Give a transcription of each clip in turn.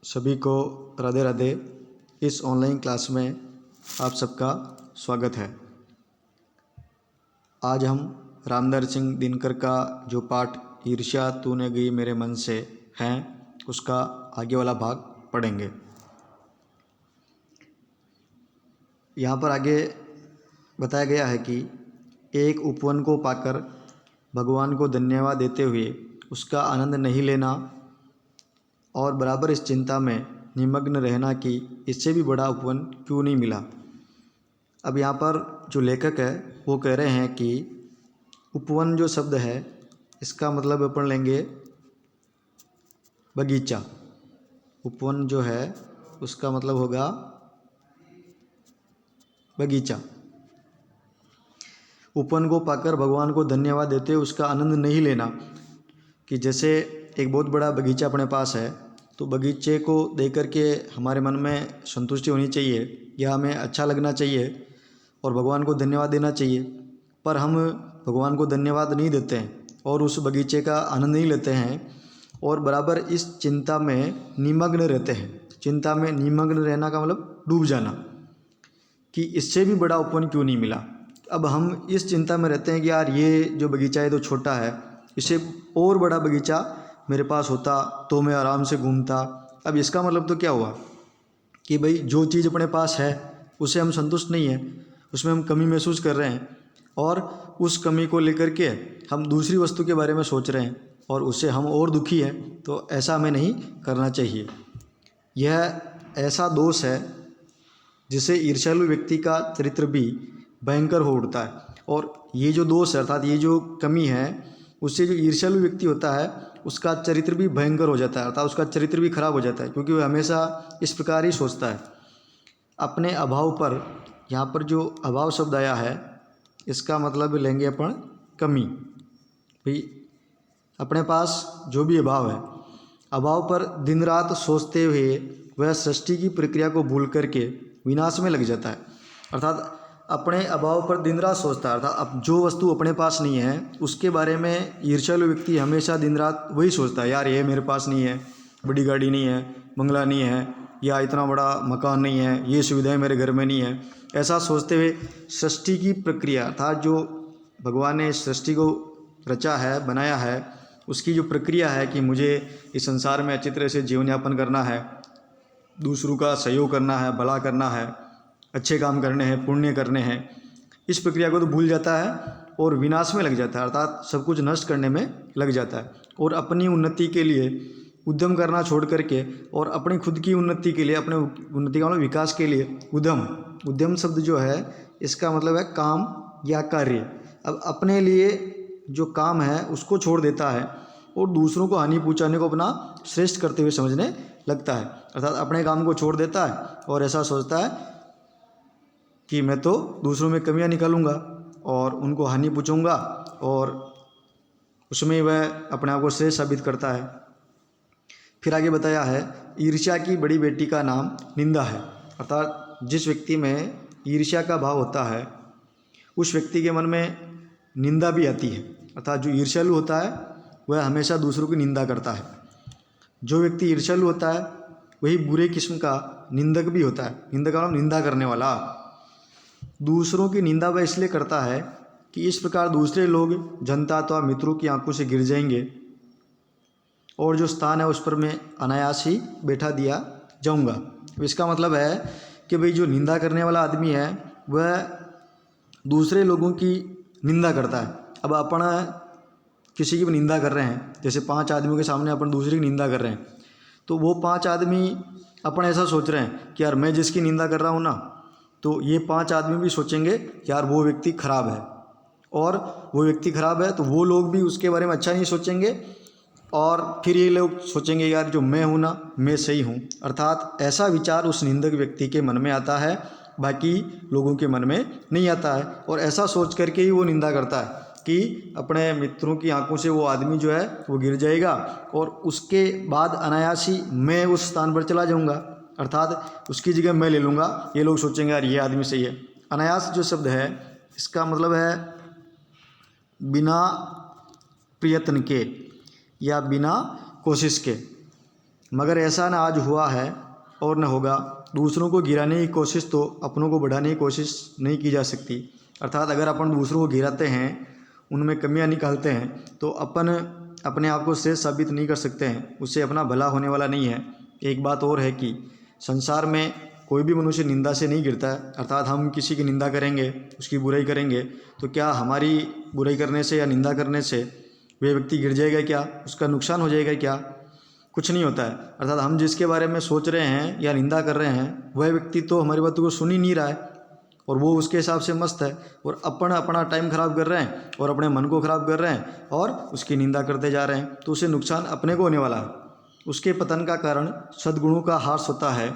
सभी को राधे राधे। इस ऑनलाइन क्लास में आप सबका स्वागत है। आज हम रामधारी सिंह दिनकर का जो पाठ ईर्ष्या तूने गई मेरे मन से हैं उसका आगे वाला भाग पढ़ेंगे। यहाँ पर आगे बताया गया है कि एक उपवन को पाकर भगवान को धन्यवाद देते हुए उसका आनंद नहीं लेना और बराबर इस चिंता में निमग्न रहना कि इससे भी बड़ा उपवन क्यों नहीं मिला। अब यहाँ पर जो लेखक है वो कह रहे हैं कि उपवन जो शब्द है इसका मतलब अपन लेंगे बगीचा। उपवन जो है उसका मतलब होगा बगीचा। उपवन को पाकर भगवान को धन्यवाद देते हुए उसका आनंद नहीं लेना कि जैसे एक बहुत बड़ा बगीचा अपने पास है तो बगीचे को देख कर के हमारे मन में संतुष्टि होनी चाहिए या हमें अच्छा लगना चाहिए और भगवान को धन्यवाद देना चाहिए, पर हम भगवान को धन्यवाद नहीं देते हैं और उस बगीचे का आनंद नहीं लेते हैं और बराबर इस चिंता में निमग्न रहते हैं। चिंता में निमग्न रहना का मतलब डूब जाना कि इससे भी बड़ा उपवन क्यों नहीं मिला। अब हम इस चिंता में रहते हैं कि यार ये जो बगीचा है तो छोटा है, इससे और बड़ा बगीचा मेरे पास होता तो मैं आराम से घूमता। अब इसका मतलब तो क्या हुआ कि भाई जो चीज़ अपने पास है उसे हम संतुष्ट नहीं हैं, उसमें हम कमी महसूस कर रहे हैं और उस कमी को लेकर के हम दूसरी वस्तु के बारे में सोच रहे हैं और उससे हम और दुखी हैं। तो ऐसा हमें नहीं करना चाहिए। यह ऐसा दोष है जिससे ईर्ष्यालु व्यक्ति का चरित्र भी भयंकर हो उठता है। और ये जो दोष है अर्थात ये जो कमी है उससे जो ईर्ष्यालु व्यक्ति होता है उसका चरित्र भी भयंकर हो जाता है, अर्थात उसका चरित्र भी खराब हो जाता है, क्योंकि वह हमेशा इस प्रकार ही सोचता है अपने अभाव पर। यहाँ पर जो अभाव शब्द आया है इसका मतलब लेंगे अपन कमी। भाई अपने पास जो भी अभाव है, अभाव पर दिन रात सोचते हुए वह सृष्टि की प्रक्रिया को भूल करके विनाश में लग जाता है। अर्थात अपने अभाव पर दिन रात सोचता है, अर्थात अब जो वस्तु अपने पास नहीं है उसके बारे में ईर्ष्यालु व्यक्ति हमेशा दिन रात वही सोचता है, यार ये मेरे पास नहीं है, बड़ी गाड़ी नहीं है, बंगला नहीं है, या इतना बड़ा मकान नहीं है, ये सुविधाएं मेरे घर में नहीं है। ऐसा सोचते हुए सृष्टि की प्रक्रिया अर्थात जो भगवान ने सृष्टि को रचा है, बनाया है, उसकी जो प्रक्रिया है कि मुझे इस संसार में अच्छी तरह से जीवन यापन करना है, दूसरों का सहयोग करना है, भला करना है, अच्छे काम करने हैं, पुण्य करने हैं, इस प्रक्रिया को तो भूल जाता है और विनाश में लग जाता है, अर्थात सब कुछ नष्ट करने में लग जाता है और अपनी उन्नति के लिए उद्यम करना छोड़ करके और अपनी खुद की उन्नति के लिए, अपने उन्नति का मतलब विकास के लिए उद्यम शब्द जो है इसका मतलब है काम या कार्य। अब अपने लिए जो काम है उसको छोड़ देता है और दूसरों को हानि पहुंचाने को अपना श्रेष्ठ करते हुए समझने लगता है, अर्थात अपने काम को छोड़ देता है और ऐसा सोचता है कि मैं तो दूसरों में कमियां निकालूंगा और उनको हानि पहुंचाऊंगा और उसमें वह अपने आप को श्रेष्ठ साबित करता है। फिर आगे बताया है ईर्ष्या की बड़ी बेटी का नाम निंदा है, अर्थात जिस व्यक्ति में ईर्ष्या का भाव होता है उस व्यक्ति के मन में निंदा भी आती है, अर्थात जो ईर्ष्यालु होता है वह हमेशा दूसरों की निंदा करता है। जो व्यक्ति ईर्ष्यालु होता है वही बुरे किस्म का निंदक भी होता है। निंदक का मतलब निंदा करने वाला। दूसरों की निंदा वह इसलिए करता है कि इस प्रकार दूसरे लोग जनता अथवा मित्रों की आंखों से गिर जाएंगे और जो स्थान है उस पर मैं अनायास ही बैठा दिया जाऊंगा। इसका मतलब है कि भाई जो निंदा करने वाला आदमी है वह दूसरे लोगों की निंदा करता है। अब अपन किसी की भी निंदा कर रहे हैं, जैसे 5 आदमियों के सामने अपन दूसरे की निंदा कर रहे हैं, तो वो 5 आदमी अपन ऐसा सोच रहे हैं कि यार मैं जिसकी निंदा कर रहा हूँ ना, तो ये 5 आदमी भी सोचेंगे यार वो व्यक्ति खराब है, और वो व्यक्ति खराब है तो वो लोग भी उसके बारे में अच्छा नहीं सोचेंगे और फिर ये लोग सोचेंगे यार जो मैं हूँ ना मैं सही हूँ। अर्थात ऐसा विचार उस निंदक व्यक्ति के मन में आता है, बाकी लोगों के मन में नहीं आता है और ऐसा सोच करके ही वो निंदा करता है कि अपने मित्रों की आंखों से वो आदमी जो है वो गिर जाएगा और उसके बाद अनायास ही मैं उस स्थान पर चला जाऊँगा, अर्थात उसकी जगह मैं ले लूँगा। ये लोग सोचेंगे यार ये आदमी सही है। अनायास जो शब्द है इसका मतलब है बिना प्रयत्न के या बिना कोशिश के, मगर ऐसा न आज हुआ है और न होगा। दूसरों को गिराने की कोशिश तो अपनों को बढ़ाने की कोशिश नहीं की जा सकती। अर्थात अगर अपन दूसरों को गिराते हैं, उनमें कमियां निकालते हैं, तो अपन अपने आप को श्रेष्ठ साबित नहीं कर सकते हैं, उससे अपना भला होने वाला नहीं है। एक बात और है कि संसार में कोई भी मनुष्य निंदा से नहीं गिरता है। अर्थात हम किसी की निंदा करेंगे, उसकी बुराई करेंगे, तो क्या हमारी बुराई करने से या निंदा करने से वह व्यक्ति गिर जाएगा क्या? उसका नुकसान हो जाएगा क्या? कुछ नहीं होता है। अर्थात हम जिसके बारे में सोच रहे हैं या निंदा कर रहे हैं, वह व्यक्ति तो हमारी बातों को सुन ही नहीं रहा है और वो उसके हिसाब से मस्त है, और अपन अपना टाइम ख़राब कर रहे हैं और अपने मन को ख़राब कर रहे हैं और उसकी निंदा करते जा रहे हैं, तो उसे नुकसान अपने को होने वाला है। उसके पतन का कारण सद्गुणों का ह्रास होता है।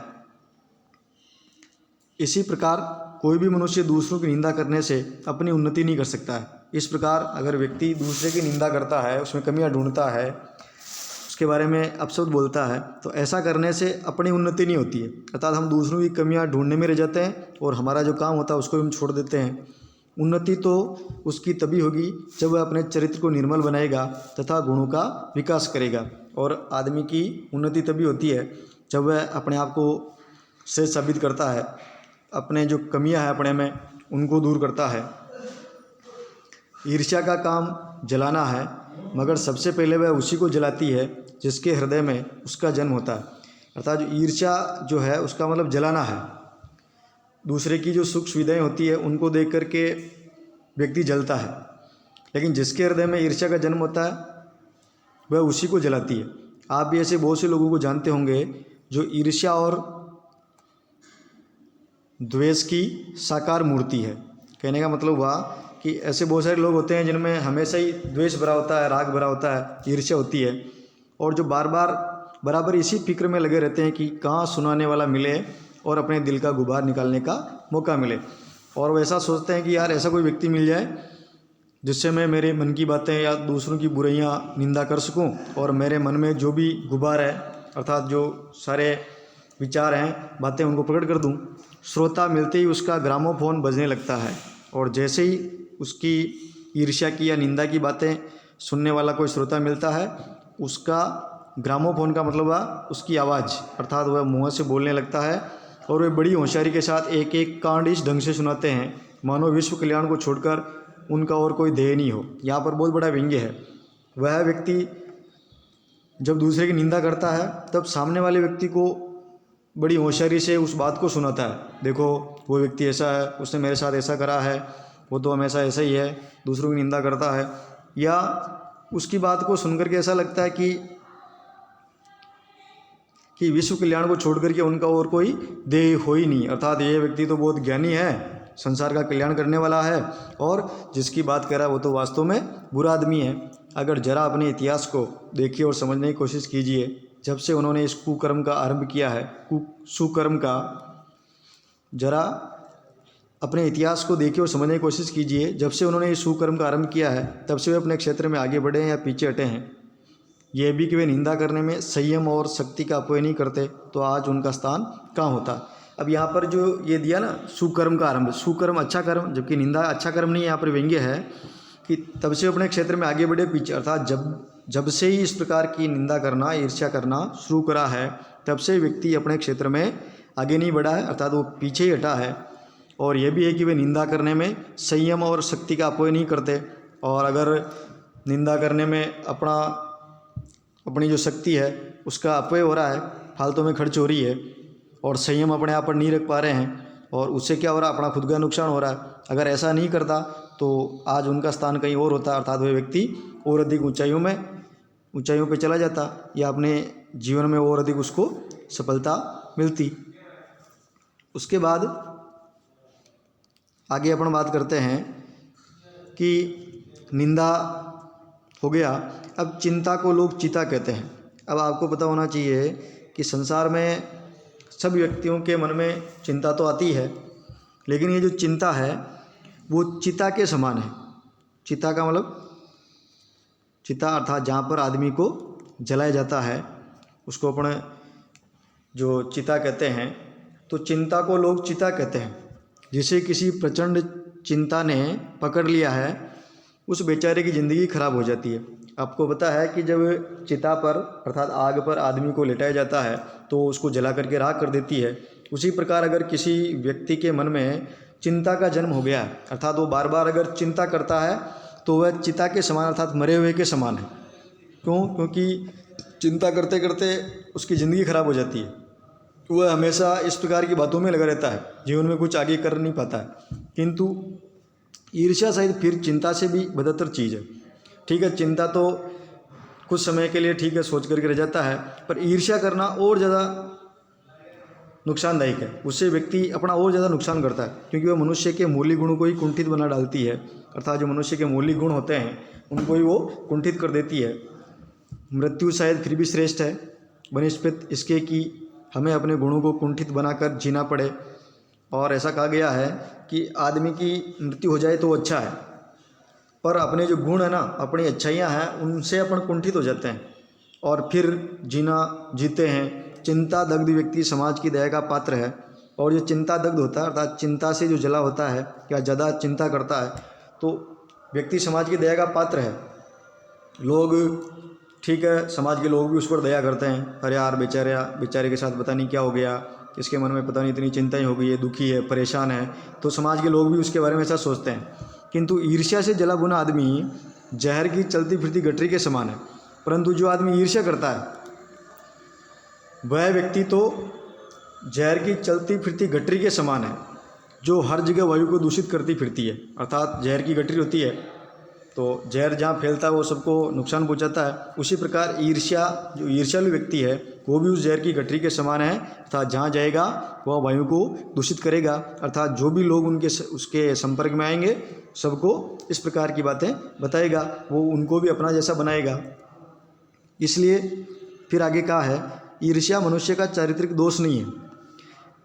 इसी प्रकार कोई भी मनुष्य दूसरों की निंदा करने से अपनी उन्नति नहीं कर सकता है। इस प्रकार अगर व्यक्ति दूसरे की निंदा करता है, उसमें कमियां ढूंढता है, उसके बारे में अपशब्द बोलता है, तो ऐसा करने से अपनी उन्नति नहीं होती है। अर्थात हम दूसरों की कमियां ढूंढने में रह जाते हैं और हमारा जो काम होता है उसको हम छोड़ देते हैं। उन्नति तो उसकी तभी होगी जब वह अपने चरित्र को निर्मल बनाएगा तथा गुणों का विकास करेगा। और आदमी की उन्नति तभी होती है जब वह अपने आप को श्रेष्ठ साबित करता है, अपने जो कमियां हैं अपने में उनको दूर करता है। ईर्ष्या का काम जलाना है, मगर सबसे पहले वह उसी को जलाती है जिसके हृदय में उसका जन्म होता है। अर्थात जो ईर्ष्या जो है उसका मतलब जलाना है। दूसरे की जो सुख सुविधाएं होती है उनको देख करके व्यक्ति जलता है, लेकिन जिसके हृदय में ईर्ष्या का जन्म होता है वह उसी को जलाती है। आप भी ऐसे बहुत से लोगों को जानते होंगे जो ईर्ष्या और द्वेष की साकार मूर्ति है। कहने का मतलब हुआ कि ऐसे बहुत सारे लोग होते हैं जिनमें हमेशा ही द्वेष भरा होता है, राग भरा होता है, ईर्ष्या होती है, और जो बार बार बराबर इसी फिक्र में लगे रहते हैं कि कहाँ सुनाने वाला मिले और अपने दिल का गुबार निकालने का मौका मिले। और वो ऐसा सोचते हैं कि यार ऐसा कोई व्यक्ति मिल जाए जिससे मैं मेरे मन की बातें या दूसरों की बुराइयाँ निंदा कर सकूं और मेरे मन में जो भी गुबार है, अर्थात जो सारे विचार हैं, बातें, उनको प्रकट कर दूं। श्रोता मिलते ही उसका ग्रामोफोन बजने लगता है, और जैसे ही उसकी ईर्ष्या की या निंदा की बातें सुनने वाला कोई श्रोता मिलता है, उसका ग्रामोफोन का मतलब है उसकी आवाज़, अर्थात वह मुँह से बोलने लगता है और वे बड़ी होशियारी के साथ एक एक कांड इस ढंग से सुनाते हैं मानो विश्व कल्याण को छोड़कर उनका और कोई ध्येय नहीं हो। यहाँ पर बहुत बड़ा व्यंग्य है। वह व्यक्ति जब दूसरे की निंदा करता है तब सामने वाले व्यक्ति को बड़ी होशियारी से उस बात को सुनाता है, देखो वो व्यक्ति ऐसा है, उसने मेरे साथ ऐसा करा है, वो तो हमेशा ऐसा ही है, दूसरों की निंदा करता है। या उसकी बात को सुनकर के ऐसा लगता है कि विश्व कल्याण को छोड़ करके उनका और कोई ध्येय हो ही नहीं, अर्थात ये व्यक्ति तो बहुत ज्ञानी है, संसार का कल्याण करने वाला है, और जिसकी बात कर रहा है वो तो वास्तव में बुरा आदमी है। अगर जरा अपने इतिहास को देखिए और समझने की कोशिश कीजिए, जब से उन्होंने इस कुकर्म का आरंभ किया है, सुकर्म का, जरा अपने इतिहास को देखिए और समझने की कोशिश कीजिए। जब से उन्होंने इस सुकर्म का आरंभ किया है तब से वे अपने क्षेत्र में आगे बढ़े हैं या पीछे हटे हैं। यह भी कि वे निंदा करने में संयम और शक्ति का अपव्यय नहीं करते तो आज उनका स्थान कहाँ होता। अब यहाँ पर जो ये दिया ना, सुकर्म का आरंभ, सुकर्म अच्छा कर्म, जबकि निंदा अच्छा कर्म नहीं है। यहाँ पर व्यंग्य है कि तब से अपने क्षेत्र में आगे बढ़े पीछे, अर्थात जब से ही इस प्रकार की निंदा करना, ईर्ष्या करना शुरू करा है, तब से व्यक्ति अपने क्षेत्र में आगे नहीं बढ़ा है, अर्थात वो पीछे ही हटा है। और यह भी है कि वे निंदा करने में संयम और शक्ति का अपव्यय नहीं करते, और अगर निंदा करने में अपनी जो शक्ति है उसका अपव्यय हो रहा है, फालतू में खर्च हो रही है, और संयम अपने आप पर नहीं रख पा रहे हैं, और उससे क्या हो रहा है, अपना खुद का नुकसान हो रहा है। अगर ऐसा नहीं करता तो आज उनका स्थान कहीं और होता, अर्थात वह व्यक्ति और अधिक ऊंचाइयों पे चला जाता, या अपने जीवन में और अधिक उसको सफलता मिलती। उसके बाद आगे अपन बात करते हैं कि निंदा हो गया। अब चिंता को लोग चिता कहते हैं। अब आपको पता होना चाहिए कि संसार में सब व्यक्तियों के मन में चिंता तो आती है, लेकिन ये जो चिंता है वो चिता के समान है। चिता का मतलब, चिता अर्थात जहाँ पर आदमी को जलाया जाता है उसको अपने जो चिता कहते हैं। तो चिंता को लोग चिता कहते हैं। जिसे किसी प्रचंड चिंता ने पकड़ लिया है उस बेचारे की ज़िंदगी खराब हो जाती है। आपको पता है कि जब चिता पर अर्थात आग पर आदमी को लिटाया जाता है तो उसको जला करके राख कर देती है। उसी प्रकार अगर किसी व्यक्ति के मन में चिंता का जन्म हो गया है, अर्थात वो बार बार अगर चिंता करता है तो वह चिता के समान अर्थात मरे हुए के समान है। क्यों? क्योंकि चिंता करते करते उसकी ज़िंदगी खराब हो जाती है। वह हमेशा इस प्रकार की बातों में लगा रहता है, जीवन में कुछ आगे कर नहीं पाता है। किंतु ईर्ष्या शायद फिर चिंता से भी बदतर चीज़ है। ठीक है, चिंता तो कुछ समय के लिए ठीक है सोच करके रह जाता है, पर ईर्ष्या करना और ज़्यादा नुकसानदायक है। उससे व्यक्ति अपना और ज़्यादा नुकसान करता है, क्योंकि वह मनुष्य के मौलिक गुणों को ही कुंठित बना डालती है। अर्थात जो मनुष्य के मौलिक गुण होते हैं उनको ही वो कुंठित कर देती है। मृत्यु शायद फिर भी श्रेष्ठ है बनिस्पत इसके कि हमें अपने गुणों को कुंठित बनाकर जीना पड़े। और ऐसा कहा गया है कि आदमी की मृत्यु हो जाए तो वो अच्छा है, पर अपने जो गुण है ना, अपनी अच्छाइयाँ हैं, उनसे अपन कुंठित हो जाते हैं और फिर जीते हैं। चिंता दग्ध व्यक्ति समाज की दया का पात्र है। और जो चिंता दग्ध होता है अर्थात चिंता से जो जला होता है या ज़्यादा चिंता करता है तो व्यक्ति समाज की दया का पात्र है। लोग ठीक है, समाज के लोग भी उस पर दया करते हैं, अरे यार बेचारे के साथ पता नहीं क्या हो गया, इसके मन में पता नहीं इतनी चिंताएं हो गई है, दुखी है, परेशान है, तो समाज के लोग भी उसके बारे में ऐसा सोचते हैं। किंतु ईर्ष्या से जला भुना आदमी जहर की चलती फिरती गठरी के समान है। परंतु जो आदमी ईर्ष्या करता है वह व्यक्ति तो जहर की चलती फिरती गठरी के समान है, जो हर जगह वायु को दूषित करती फिरती है। अर्थात जहर की गठरी होती है तो जहर जहाँ फैलता है वो सबको नुकसान पहुँचाता है। उसी प्रकार ईर्ष्या, जो ईर्ष्यालु व्यक्ति है वो भी उस जहर की गठरी के समान है। अर्थात जहाँ जाएगा वह वायु को दूषित करेगा। अर्थात जो भी लोग उसके संपर्क में आएंगे सबको इस प्रकार की बातें बताएगा, वो उनको भी अपना जैसा बनाएगा। इसलिए फिर आगे कहा है, ईर्ष्या मनुष्य का चारित्रिक दोष नहीं है,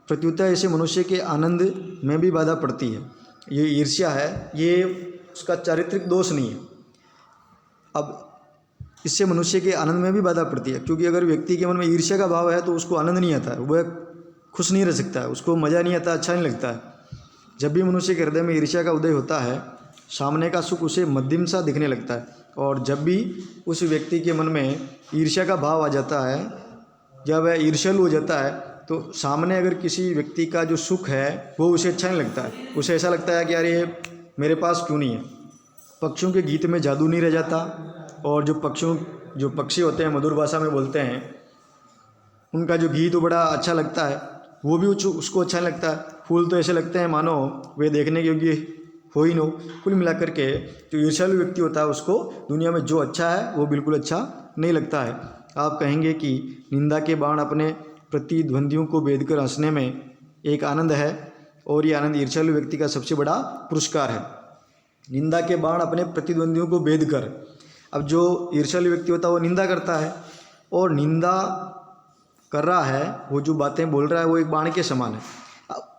प्रत्युत ऐसे मनुष्य के आनंद में भी बाधा पड़ती है। ये ईर्ष्या है, ये उसका चारित्रिक दोष नहीं है। अब इससे मनुष्य के आनंद में भी बाधा पड़ती है, क्योंकि अगर व्यक्ति के मन में ईर्ष्या का भाव है तो उसको आनंद नहीं आता है, वह खुश नहीं रह सकता है, उसको मज़ा नहीं आता, अच्छा नहीं लगता है। जब भी मनुष्य के हृदय में ईर्ष्या का उदय होता है, सामने का सुख उसे मध्यम सा दिखने लगता है। और जब भी उस व्यक्ति के मन में ईर्ष्या का भाव आ जाता है, जब वह ईर्ष्यालु हो जाता है, तो सामने अगर किसी व्यक्ति का जो सुख है वो उसे अच्छा नहीं लगता है। उसे ऐसा लगता है कि यार ये मेरे पास क्यों नहीं है। पक्षियों के गीत में जादू नहीं रह जाता, और जो पक्षी होते हैं मधुर भाषा में बोलते हैं, उनका जो गीत वो बड़ा अच्छा लगता है, वो भी उसको अच्छा नहीं लगता है। फूल तो ऐसे लगते हैं मानो वे देखने के योग्य हो ही न हो। कुल मिलाकर के जो ईर्ष्यालु व्यक्ति होता है उसको दुनिया में जो अच्छा है वो बिल्कुल अच्छा नहीं लगता है। आप कहेंगे कि निंदा के बाण अपने प्रतिद्वंदियों को भेद कर हंसने में एक आनंद है, और ये आनंद ईर्ष्यालु व्यक्ति का सबसे बड़ा पुरस्कार है। निंदा के बाण अपने प्रतिद्वंदियों को भेद कर, अब जो ईर्ष्यालु व्यक्ति होता है वो निंदा करता है, और निंदा कर रहा है, वो जो बातें बोल रहा है वो एक बाण के समान है।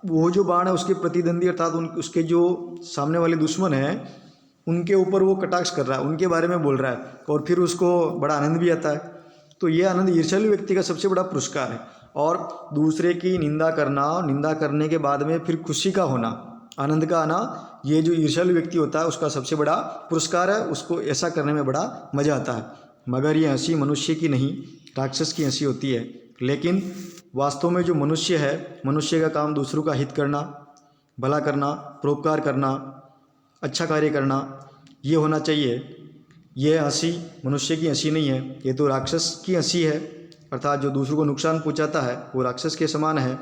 वो जो बाण है उसके प्रतिद्वंदी अर्थात उसके जो सामने वाले दुश्मन हैं उनके ऊपर वो कटाक्ष कर रहा है, उनके बारे में बोल रहा है, और फिर उसको बड़ा आनंद भी आता है। तो ये आनंद ईर्ष्यालु व्यक्ति का सबसे बड़ा पुरस्कार है। और दूसरे की निंदा करना, निंदा करने के बाद में फिर खुशी का होना, आनंद का आना, ये जो ईर्ष्यालु व्यक्ति होता है उसका सबसे बड़ा पुरस्कार है। उसको ऐसा करने में बड़ा मज़ा आता है। मगर ये हंसी मनुष्य की नहीं, राक्षस की हंसी होती है। लेकिन वास्तव में जो मनुष्य है, मनुष्य का काम दूसरों का हित करना, भला करना, परोपकार करना, अच्छा कार्य करना, ये होना चाहिए। यह हंसी मनुष्य की हंसी नहीं है, ये तो राक्षस की हंसी है। अर्थात जो दूसरों को नुकसान पहुंचाता है वो राक्षस के समान है।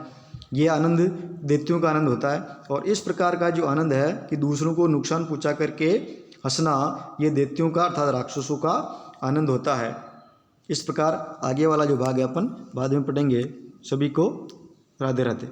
ये आनंद दैत्यों का आनंद होता है। और इस प्रकार का जो आनंद है कि दूसरों को नुकसान पहुंचा करके हंसना, ये दैत्यों का अर्थात राक्षसों का आनंद होता है। इस प्रकार आगे वाला जो भाग है अपन बाद में पढ़ेंगे। सभी को राधे राधे।